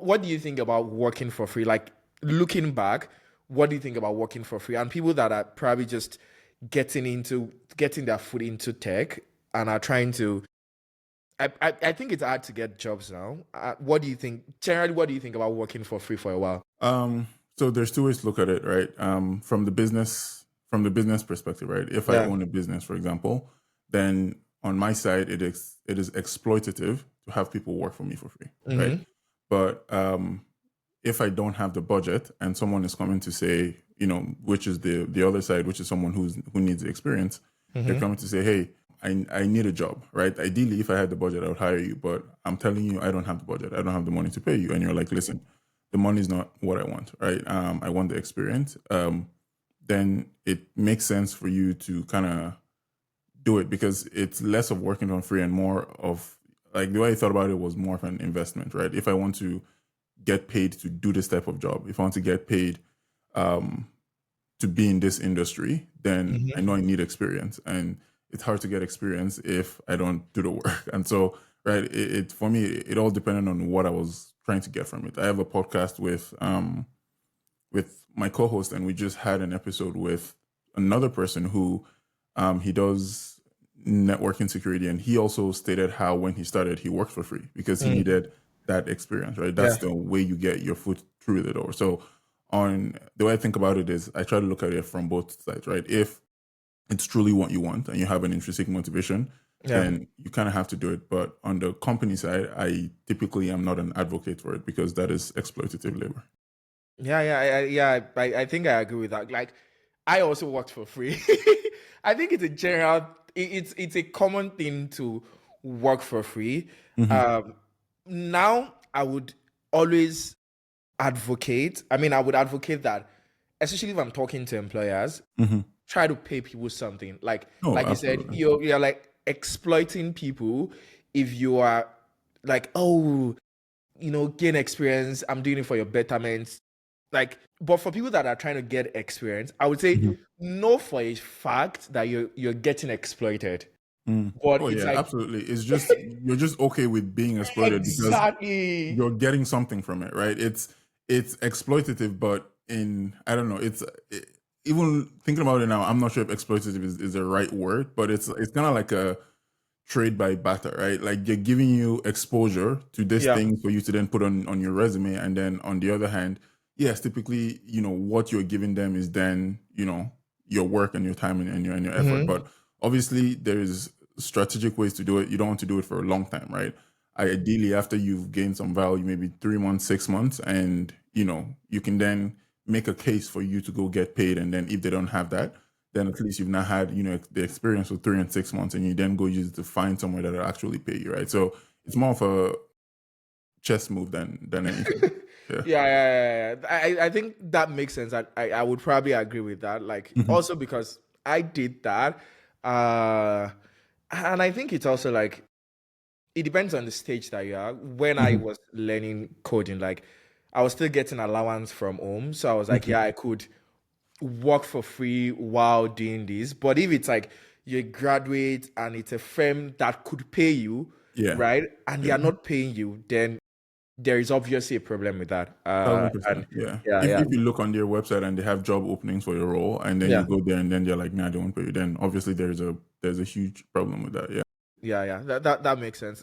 what do you think about working for free? Like looking back, what do you think about working for free? And people that are probably just getting their foot into tech and are trying to. I think it's hard to get jobs now. What do you think? Generally, what do you think about working for free for a while? So there's two ways to look at it, right? From the business perspective, right? If I Yeah. own a business, for example, then on my side, it is exploitative to have people work for me for free, right? Mm-hmm. But if I don't have the budget and someone is coming to say, which is the other side, which is someone who needs the experience, they're Mm-hmm. coming to say, hey, I need a job, right? Ideally, if I had the budget, I would hire you, but I'm telling you, I don't have the budget. I don't have the money to pay you. And you're like, listen, the money is not what I want, right? I want the experience. Then it makes sense for you to kind of do it because it's less of working on free and more of like the way I thought about it was more of an investment, right? If I want to get paid to do this type of job, if I want to get paid um, to be in this industry, then I Mm-hmm. know I need experience, and it's hard to get experience if I don't do the work. And so, right, it for me, it all depended on what I was trying to get from it. I have a podcast with my co-host, and we just had an episode with another person who he does networking security, and he also stated how when he started, he worked for free because he Mm. needed that experience. Right, that's Yeah. the way you get your foot through the door. So, on the way I think about it is, I try to look at it from both sides. Right, if it's truly what you want and you have an intrinsic motivation, Yeah. then you kind of have to do it. But on the company side, I typically am not an advocate for it because that is exploitative labor. I think I agree with that. Like, I also worked for free. I think it's a general, it's a common thing to work for free. Hmm. Um, Now I would always advocate. I mean, I would advocate that, especially if I'm talking to employers, Hmm. try to pay people something. No, Like you said, absolutely. you're like exploiting people if you are like, oh, gain experience. I'm doing it for your betterment. Like, but for people that are trying to get experience, I would say Mhm. know for a fact that you're getting exploited. Mm. But Oh it's yeah, like absolutely. It's just you're just okay with being exploited because exactly, you're getting something from it, right? It's exploitative, but in I don't know. Even thinking about it now, I'm not sure if exploitative is the right word, but it's kind of like a trade by barter, right? Like they're giving you exposure to this yeah. thing for you to then put on your resume, and then on the other hand, yes, typically, what you're giving them is then your work and your time and your effort. Hmm. But obviously, there's strategic ways to do it. You don't want to do it for a long time, right? Ideally, after you've gained some value, maybe 3 months, 6 months, and you can then make a case for you to go get paid. And then if they don't have that, then at least you've now had the experience for 3 and 6 months, and you then go use it to find somewhere that'll actually pay you, right? So it's more of a chess move than anything. Yeah. Yeah. I think that makes sense. I would probably agree with that. Like Hmm. also because I did that. Uh and I think it's also like it depends on the stage that you are. When I Hmm. was learning coding, like I was still getting allowance from home. So I was like, Hmm. yeah, I could work for free while doing this. But if it's like you graduate and it's a firm that could pay you, Yeah. right, and they Yeah. are not paying you, then there is obviously a problem with that. And 1,000%. Yeah. yeah, If yeah, if you look on their website and they have job openings for your role, and then you yeah, go there and then they're like, nah, they won't pay you, then obviously there's a huge problem with that. Yeah. yeah. That makes sense.